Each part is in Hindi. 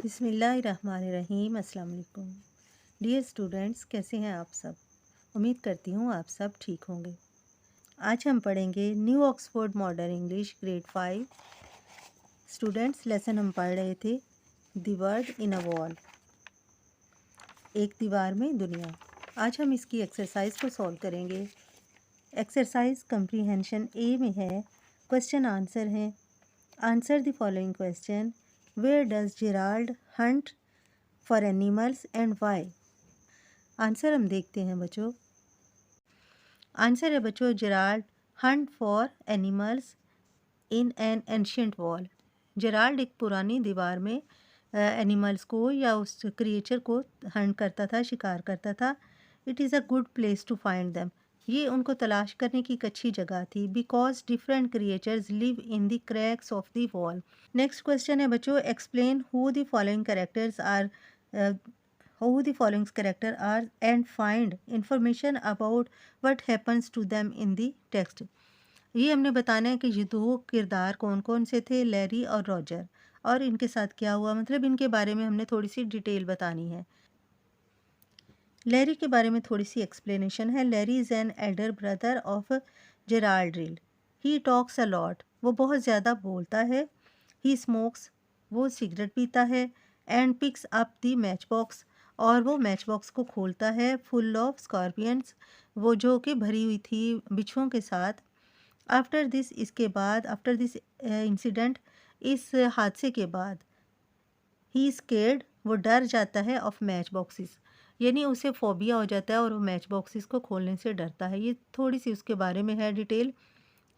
बिस्मिल्लाहिर्रहमानिर्रहीम। अस्सलाम वालेकुम। डियर स्टूडेंट्स, कैसे हैं आप सब? उम्मीद करती हूँ आप सब ठीक होंगे। आज हम पढ़ेंगे new Oxford modern English grade 5। Students, lesson हम पढ़ रहे थे the word in a wall, एक दीवार में दुनिया। आज हम इसकी एक्सरसाइज को सॉल्व करेंगे। एक्सरसाइज कंप्रीहेंशन ए में है। क्वेश्चन आंसर हैं। Answer the following question. Where does Gerald hunt for animals and why? Answer हम देखते हैं बच्चों। आंसर है बच्चों, Gerald hunt for animals in an ancient wall. Gerald एक पुरानी दीवार में एनिमल्स को या उस क्रिएचर को हंट करता था, शिकार करता था। It is a good place to find them. ये उनको तलाश करने की एक अच्छी जगह थी। Because different creatures live in the cracks of the wall. Next question है बच्चों, explain who the following characters are who the following character are and find information about what happens to them in the text। ये हमने बताना है कि ये दो किरदार कौन कौन से थे, लैरी और रॉजर, और इनके साथ क्या हुआ, मतलब इनके बारे में हमने थोड़ी सी डिटेल बतानी है। लैरी के बारे में थोड़ी सी एक्सप्लेनेशन है। Larry is an elder brother of Gerald reel. He talks a lot, वो बहुत ज़्यादा बोलता है। ही स्मोक्स, वो सिगरेट पीता है। And picks up the match box, और वो मैच बॉक्स को खोलता है। फुल ऑफ स्कॉर्पियंस, वो जो कि भरी हुई थी बिच्छुओं के साथ। आफ्टर दिस, इसके बाद, आफ्टर दिस इंसिडेंट, इस हादसे के बाद, ही स्केर्ड, वो डर जाता है, ऑफ मैच बॉक्सेस, यानी उसे फोबिया हो जाता है और वो मैच बॉक्सेस को खोलने से डरता है। ये थोड़ी सी उसके बारे में है डिटेल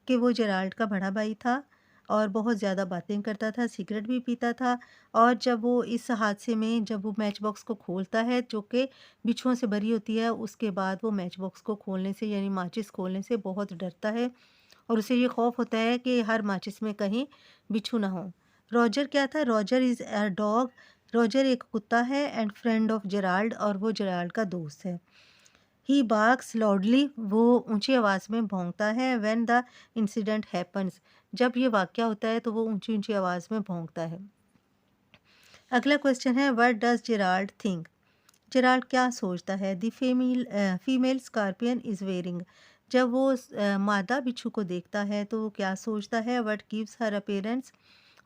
कि वो जेराल्ड का बड़ा भाई था और बहुत ज़्यादा बातें करता था, सिगरेट भी पीता था। और जब वो इस हादसे में, जब वो मैच बॉक्स को खोलता है जो कि बिच्छुओं से भरी होती है, उसके बाद वो मैच बॉक्स को खोलने से, यानी माचिस खोलने से बहुत डरता है और उसे ये खौफ होता है कि हर माचिस में कहीं बिच्छू ना हो। रॉजर क्या था? Roger is a dog. Roger एक कुत्ता है एंड फ्रेंड ऑफ जेराल्ड, और वो जेराल्ड का दोस्त है। ही बार्क्स लाउडली, वो ऊंची आवाज़ में भौंकता है। व्हेन द इंसिडेंट हैपन्स, जब ये वाक़या होता है तो वो ऊंची ऊंची आवाज़ में भौंकता है। अगला क्वेश्चन है, what does Gerald think? Gerald क्या सोचता है? The female scorpion is wearing, जब वो मादा बिच्छू को देखता है तो वो क्या सोचता है? व्हाट गिव्स हर अपीयरेंस,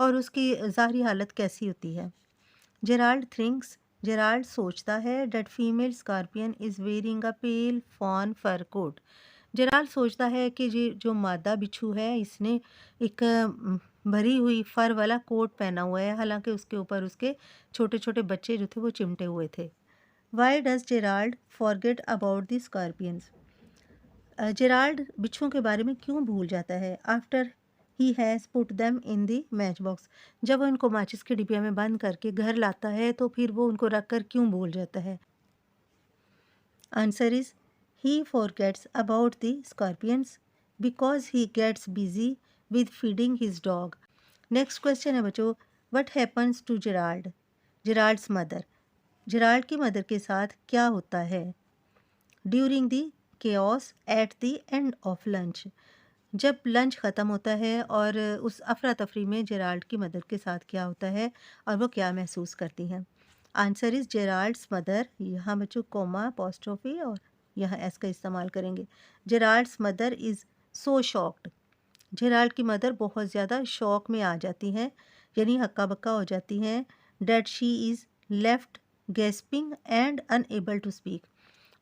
और उसकी ज़ाहरी हालत कैसी होती है? जेराल्ड थिंक्स, जेराल्ड सोचता है, that female scorpion is wearing a pale fawn fur coat. Gerald सोचता है कि ये जो मादा बिच्छू है, इसने एक भरी हुई फर वाला कोट पहना हुआ है, हालांकि उसके ऊपर उसके छोटे छोटे बच्चे जो थे वो चिमटे हुए थे। Why does Gerald forget about the scorpions? Gerald बिच्छुओं के बारे में क्यों भूल जाता है? After he has put them in the match box, जब वो उनको माचिस की डिबिया में बंद करके घर लाता है तो फिर वो उनको रख कर क्यों भूल जाता है? Answer is, he forgets about the scorpions because he gets busy with feeding his dog. Next question है बच्चों, what happens to Gerald? Gerald's mother, Gerald की मदर के साथ क्या होता है? During the chaos at the end of lunch, जब लंच ख़त्म होता है और उस अफरा तफरी में जेराल्ड की मदर के साथ क्या होता है और वो क्या महसूस करती हैं? आंसर इज़, जेराल्ड्स मदर, यहाँ बच्चों कोमा अपोस्ट्रोफी और यहाँ एस का इस्तेमाल करेंगे। Gerald's mother is so shocked, Gerald की मदर बहुत ज़्यादा शौक में आ जाती हैं, यानी हक्का बक्का हो जाती हैं। That she is left gasping and unable to speak,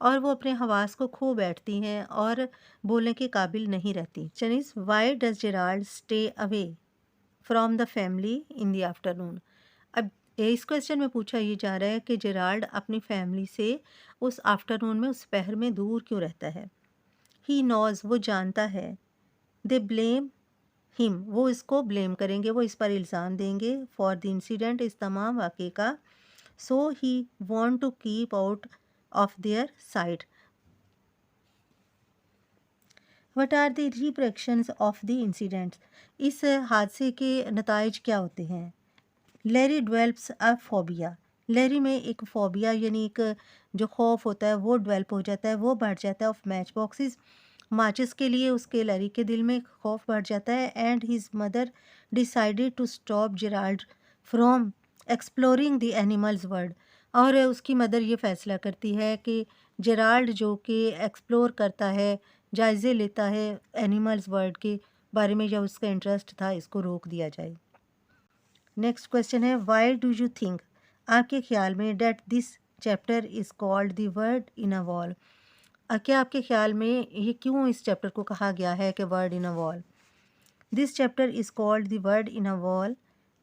और वो अपने हवास को खो बैठती हैं और बोलने के काबिल नहीं रहती। चनीज, why does Gerald stay away from the family in the afternoon? अब इस क्वेश्चन में पूछा ये जा रहा है कि जेराल्ड अपनी फैमिली से उस आफ्टरनून में, उस पहर में दूर क्यों रहता है? ही नॉज, वो जानता है। दे ब्लेम हिम, वो इसको ब्लेम करेंगे, वो इस पर इल्ज़ाम देंगे। फॉर द इंसिडेंट, इस तमाम वाक़े का। So he want to keep out of their sight. What are the repercussions of the incidents? इस हादसे के नताइज क्या होते हैं? Larry develops a phobia, Larry में एक फोबिया यानी एक जो खौफ होता है वो डेवलप हो जाता है, वो बढ़ जाता है। ऑफ मैच बॉक्सेस, माचिस के लिए उसके लैरी के दिल में खौफ बढ़ जाता है। And his mother decided to stop Gerald from exploring the animals world. और उसकी मदर ये फ़ैसला करती है कि जेराल्ड जो कि एक्सप्लोर करता है, जायज़े लेता है एनिमल्स वर्ल्ड के बारे में, या उसका इंटरेस्ट था, इसको रोक दिया जाए। नेक्स्ट क्वेश्चन है, व्हाई डू यू थिंक, आपके ख्याल में, that this chapter is called the word in a wall, क्या आपके ख्याल में ये क्यों इस चैप्टर को कहा गया है कि word in a wall? This chapter is called the word in a wall,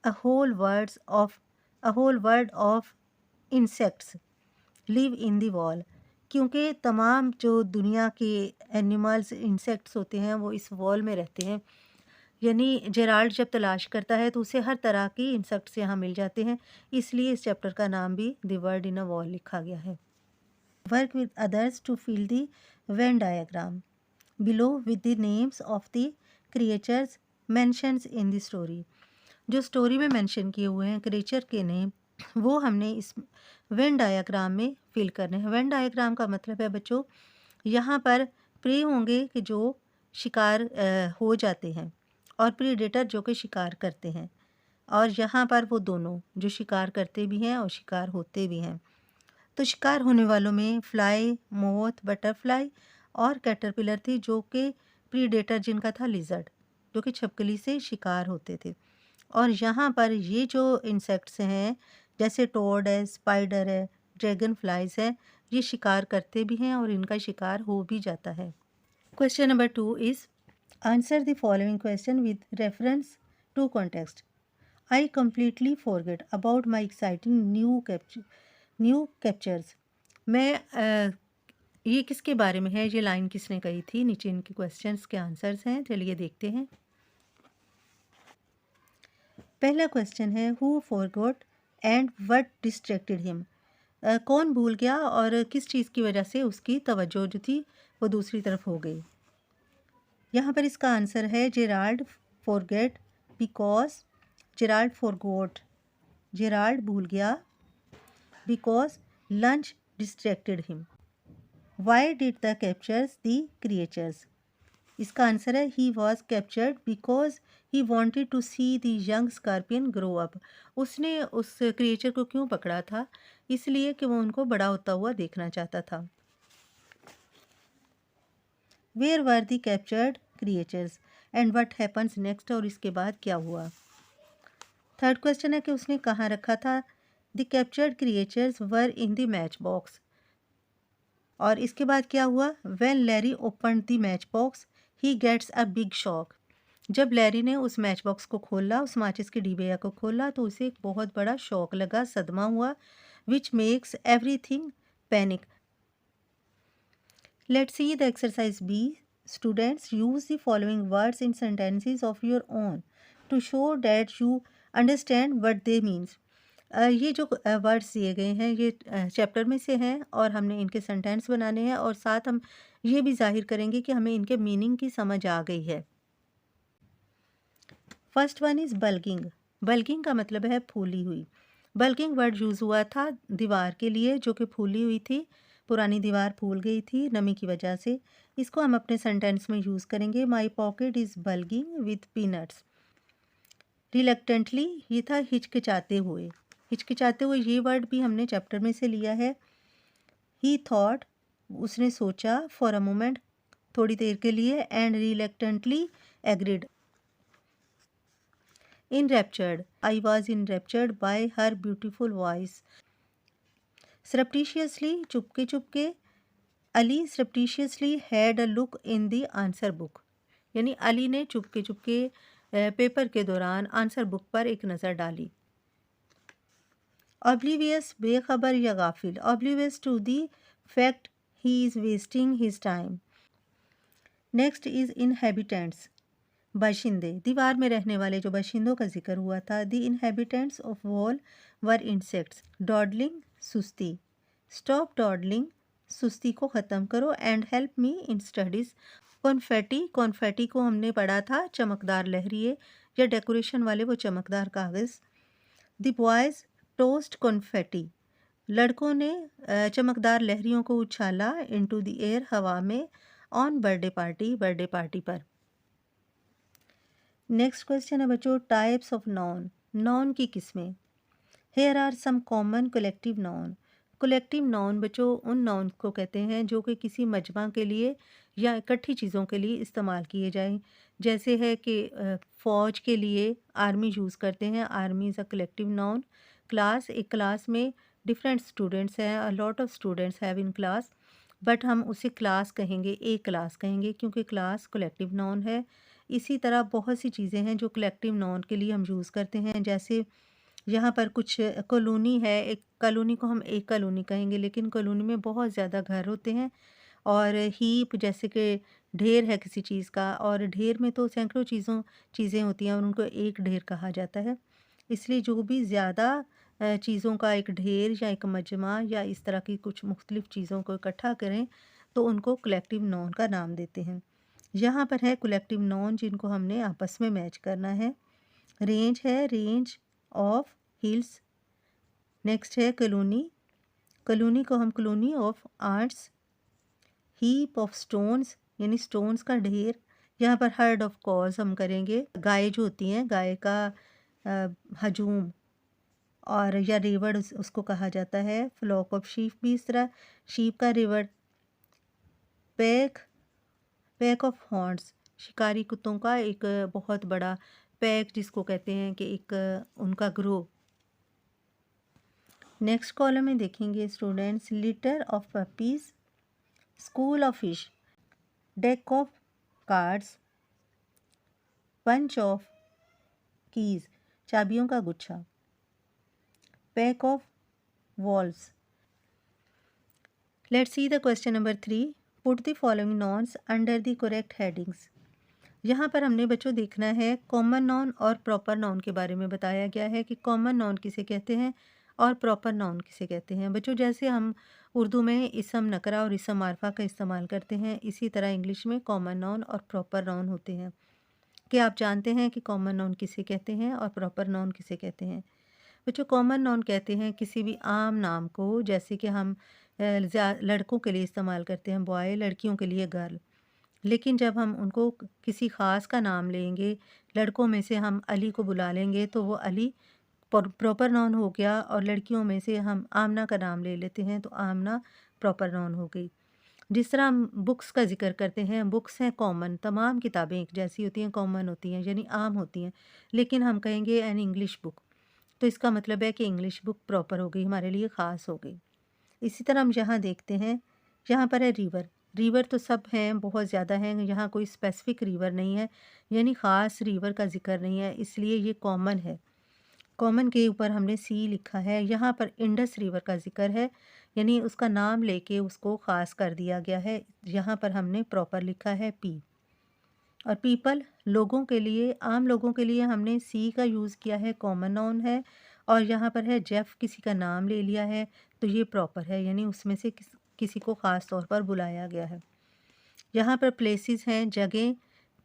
a hole words of a hole word of insects live in the wall, क्योंकि तमाम जो दुनिया के एनिमल्स, इंसेक्ट्स होते हैं वो इस वॉल में रहते हैं। यानी जेराल्ड जब तलाश करता है तो उसे हर तरह के इंसेक्ट्स यहाँ मिल जाते हैं, इसलिए इस चैप्टर का नाम भी the word in a wall लिखा गया है। Work with others to fill the Venn diagram below with the names of the creatures mentions in the story. जो स्टोरी में मेंशन किए हुए हैं क्रिएचर के नेम, वो हमने इस वेन डायग्राम में फिल करने हैं। वेन डायग्राम का मतलब है बच्चों, यहाँ पर प्रे होंगे कि जो शिकार हो जाते हैं, और प्रीडेटर जो कि शिकार करते हैं, और यहाँ पर वो दोनों जो शिकार करते भी हैं और शिकार होते भी हैं। तो शिकार होने वालों में फ्लाई, मोथ, बटरफ्लाई और कैटरपिलर थी, जो कि प्रीडेटर जिनका था लिजर्ड, जो कि छिपकली से शिकार होते थे। और यहाँ पर ये जो इंसेक्ट्स हैं, जैसे टोड है, स्पाइडर है, ड्रैगन फ्लाइज है, ये शिकार करते भी हैं और इनका शिकार हो भी जाता है। Question number 2 is answer the following question with reference to context. I completely forget about my exciting new captures. ये किसके बारे में है, ये लाइन किसने कही थी? नीचे इनके क्वेश्चंस के आंसर्स हैं, चलिए देखते हैं। पहला क्वेश्चन है, who forgot and what distracted him. कौन भूल गया और किस चीज़ की वजह से उसकी तवज्जो जो थी वो दूसरी तरफ हो गई। यहाँ पर इसका आंसर है Gerald forget because Gerald forgot, Gerald भूल गया, because lunch distracted him. Why did the captures the creatures. इसका आंसर है he was captured because he wanted to see the young scorpion grow up. उसने उस क्रिएचर को क्यों पकड़ा था? इसलिए कि वो उनको बड़ा होता हुआ देखना चाहता था। Where were the captured creatures and what happens next, और इसके बाद क्या हुआ। थर्ड क्वेश्चन है कि उसने कहाँ रखा था। The captured creatures were in the match box, और इसके बाद क्या हुआ। When Larry open the match box he gets a big shock. जब लैरी ने उस मैच बॉक्स को खोला, उस माचिस के डिबिया को खोला, तो उसे एक बहुत बड़ा शॉक लगा, सदमा हुआ, which makes everything panic. Let's see the exercise B. Students use the following words in sentences of your own to show that you understand what they means. ये जो वर्ड्स दिए गए हैं ये चैप्टर में से हैं, और हमने इनके सेंटेंस बनाने हैं, और साथ हम ये भी जाहिर करेंगे कि हमें इनके मीनिंग की समझ आ गई है। First one is bulking. Bulking का मतलब है फूली हुई। बल्किंग वर्ड यूज़ हुआ था दीवार के लिए जो कि फूली हुई थी, पुरानी दीवार फूल गई थी नमी की वजह से। इसको हम अपने सेंटेंस में यूज़ करेंगे। My pocket is bulking with peanuts. Reluctantly ये था हिचकिचाते हुए। हिचकिचाते हुए ये वर्ड भी हमने चैप्टर में से लिया है। ही थॉट उसने सोचा, फॉर अ मोमेंट थोड़ी देर के लिए, and reluctantly agreed. Enraptured, I was enraptured by her beautiful voice. Surreptitiously, Chupke Chupke, Ali surreptitiously had a look in the answer book. यानी अली ने चुपके चुपके पेपर के दौरान आंसर बुक पर एक नज़र डाली। Oblivious, बेखबर या गाफिल। Oblivious to the fact he is wasting his time. Next is inhabitants, बाशिंदे। दीवार में रहने वाले जो बाशिंदों का जिक्र हुआ था। The inhabitants of wall were insects. Dawdling, सुस्ती। स्टॉप डॉडलिंग, सुस्ती को ख़त्म करो, and help me in studies. Confetti, confetti को हमने पढ़ा था चमकदार लहरिए या डेकोरेशन वाले वो चमकदार कागज़। द बॉयज़ टोस्ट कॉन्फेटी, लड़कों ने चमकदार लहरियों को उछाला इनटू द एयर, हवा में, ऑन बर्थडे पार्टी पर। नेक्स्ट क्वेश्चन है बच्चों, टाइप्स ऑफ नॉन। नॉन की किस्में। Here are some common collective noun. Collective noun बच्चों उन नाउन को कहते हैं जो कि किसी मजमा के लिए या इकट्ठी चीज़ों के लिए इस्तेमाल किए जाएं। जैसे है कि फ़ौज के लिए आर्मी यूज़ करते हैं, army is a collective noun. Class, एक क्लास में डिफरेंट स्टूडेंट्स हैं, a lot of students have in class, but हम उसे क्लास कहेंगे, एक क्लास कहेंगे क्योंकि क्लास कलेक्टिव नाउन है। इसी तरह बहुत सी चीज़ें हैं जो कलेक्टिव नाउन के लिए हम यूज़ करते हैं। जैसे यहाँ पर कुछ कॉलोनी है, एक कॉलोनी को हम एक कॉलोनी कहेंगे, लेकिन कॉलोनी में बहुत ज़्यादा घर होते हैं। और हीप जैसे कि ढेर है किसी चीज़ का, और ढेर में तो सैकड़ों चीज़ें होती हैं और उनको एक ढेर कहा जाता है। इसलिए जो भी ज़्यादा चीज़ों का एक ढेर या एक मजमा या इस तरह की कुछ मुख्तलिफ चीज़ों को इकट्ठा करें तो उनको कलेक्टिव नाउन का नाम देते हैं। यहाँ पर है कलेक्टिव नाउन जिनको हमने आपस में मैच करना है। रेंज है, रेंज ऑफ हिल्स। नेक्स्ट है कॉलोनी, कॉलोनी को हम colony of arts. Heap of stones यानी स्टोन्स का ढेर। यहाँ पर हर्ड ऑफ कॉज हम करेंगे, गाय जो होती हैं, गाय का हजूम, और या रिवर उसको कहा जाता है। फ्लॉक ऑफ शीप भी इस तरह, शीप का river. Pack, pack of horns, शिकारी कुत्तों का एक बहुत बड़ा पैक जिसको कहते हैं कि एक उनका ग्रोह। नेक्स्ट कॉलम में देखेंगे students, litter of puppies, school of fish, deck of cards, bunch of keys, चाबियों का गुच्छा, pack of wolves. Let's see the question number 3। Put the following nouns under the correct headings. यहाँ पर हमने बच्चों देखना है कॉमन नाउन और प्रॉपर नाउन के बारे में बताया गया है कि कॉमन नाउन किसे कहते हैं और प्रॉपर नाउन किसे कहते हैं। बच्चों जैसे हम उर्दू में इसम नकरा और इसम मारफा का इस्तेमाल करते हैं, इसी तरह इंग्लिश में कॉमन नाउन और प्रॉपर नाउन होते हैं। क्या आप जानते हैं कि कॉमन नाउन किसे कहते हैं और प्रॉपर नाउन किसे कहते हैं? बच्चों कॉमन नाउन कहते हैं किसी भी आम नाम को, जैसे कि हम लड़कों के लिए इस्तेमाल करते हैं बॉय, लड़कियों के लिए गर्ल। लेकिन जब हम उनको किसी ख़ास का नाम लेंगे, लड़कों में से हम अली को बुला लेंगे तो वो अली प्रॉपर नाउन हो गया, और लड़कियों में से हम आमना का नाम ले लेते हैं तो आमना प्रॉपर नाउन हो गई। जिस तरह हम बुक्स का ज़िक्र करते हैं, बुक्स हैं कॉमन, तमाम किताबें एक जैसी होती हैं, कॉमन होती हैं यानी आम होती हैं। लेकिन हम कहेंगे एन इंग्लिश बुक, तो इसका मतलब है कि इंग्लिश बुक प्रॉपर हो गई, हमारे लिए ख़ास हो गई। इसी तरह हम यहाँ देखते हैं, यहाँ पर है रिवर। रिवर तो सब हैं, बहुत ज़्यादा हैं, यहाँ कोई स्पेसिफिक रिवर नहीं है, यानी ख़ास रिवर का ज़िक्र नहीं है, इसलिए ये कॉमन है। कॉमन के ऊपर हमने सी लिखा है। यहाँ पर इंडस रिवर का ज़िक्र है, यानी उसका नाम लेके उसको ख़ास कर दिया गया है। यहाँ पर हमने प्रॉपर लिखा है पी। और पीपल, लोगों के लिए, आम लोगों के लिए हमने सी का यूज़ किया है, कॉमन नाउन है। और यहाँ पर है जेफ, किसी का नाम ले लिया है तो ये प्रॉपर है, यानी उसमें से किसी को ख़ास तौर पर बुलाया गया है। यहाँ पर प्लेसेस हैं, जगह,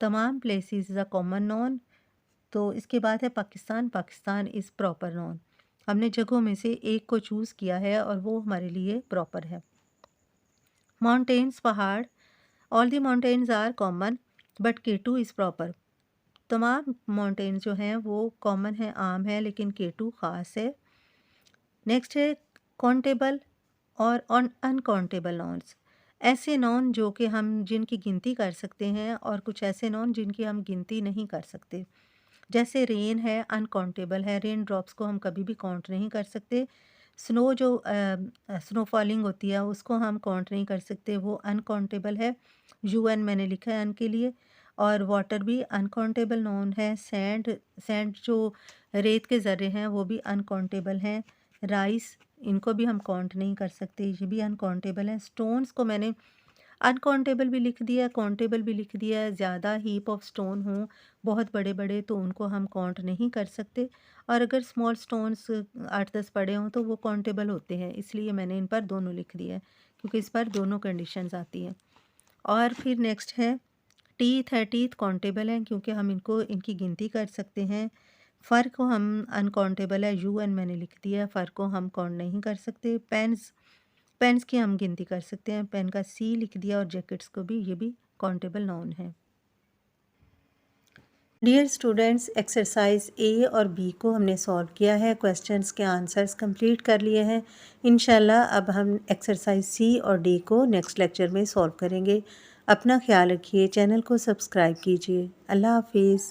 तमाम places is a common noun. तो इसके बाद है Pakistan, Pakistan is proper noun. हमने जगहों में से एक को चूज़ किया है और वो हमारे लिए प्रॉपर है। माउंटेन्स, पहाड़, all the mountains are common but K two is proper. तमाम माउंटेन्स जो हैं वो कॉमन है, आम है, लेकिन केटू ख़ास है। नेक्स्ट है काउंटेबल और अनकाउंटेबल नाउन्स। ऐसे नाउन जो कि हम जिनकी गिनती कर सकते हैं और कुछ ऐसे नाउन जिनकी हम गिनती नहीं कर सकते। जैसे रेन है, अनकाउंटेबल है, रेन ड्रॉप्स को हम कभी भी काउंट नहीं कर सकते। स्नो जो स्नो फॉलिंग होती है उसको हम काउंट नहीं कर सकते, वो अनकाउंटेबल है। यूएन मैंने लिखा है अन के लिए। और वाटर भी अनकाउंटेबल नाउन है। सैंड, सैंड जो रेत के ज़र्रे हैं वो भी अनकाउंटेबल हैं। राइस, इनको भी हम काउंट नहीं कर सकते, ये भी अनकाउंटेबल है। स्टोन्स को मैंने अनकाउंटेबल भी लिख दिया, काउंटेबल भी लिख दिया है। ज़्यादा हीप ऑफ स्टोन हों, बहुत बड़े-बड़े, तो उनको हम काउंट नहीं कर सकते। और अगर स्मॉल स्टोन्स 8-10 पड़े हों तो वो काउंटेबल होते हैं, इसलिए मैंने इन पर दोनों लिख दिया है, क्योंकि इस पर दोनों कंडीशंस आती हैं। और फिर नेक्स्ट है टीथ है, टीथ काउंटेबल हैं क्योंकि हम इनको इनकी गिनती कर सकते हैं। फ़र को हम अनकाउंटेबल है, यूएन मैंने लिख दिया है, फ़र को हम काउंट नहीं कर सकते। पेन्स, पेन्स की हम गिनती कर सकते हैं, पेन का सी लिख दिया। और जैकेट्स को भी, ये भी काउंटेबल नाउन है। डियर स्टूडेंट्स, एक्सरसाइज ए और बी को हमने सॉल्व किया है, क्वेश्चंस के आंसर्स कंप्लीट कर लिए हैं। इंशाल्लाह अब हम एक्सरसाइज सी और डी को नेक्स्ट लेक्चर में सॉल्व करेंगे। अपना ख्याल रखिए, चैनल को सब्सक्राइब कीजिए। अल्लाह हाफिज़।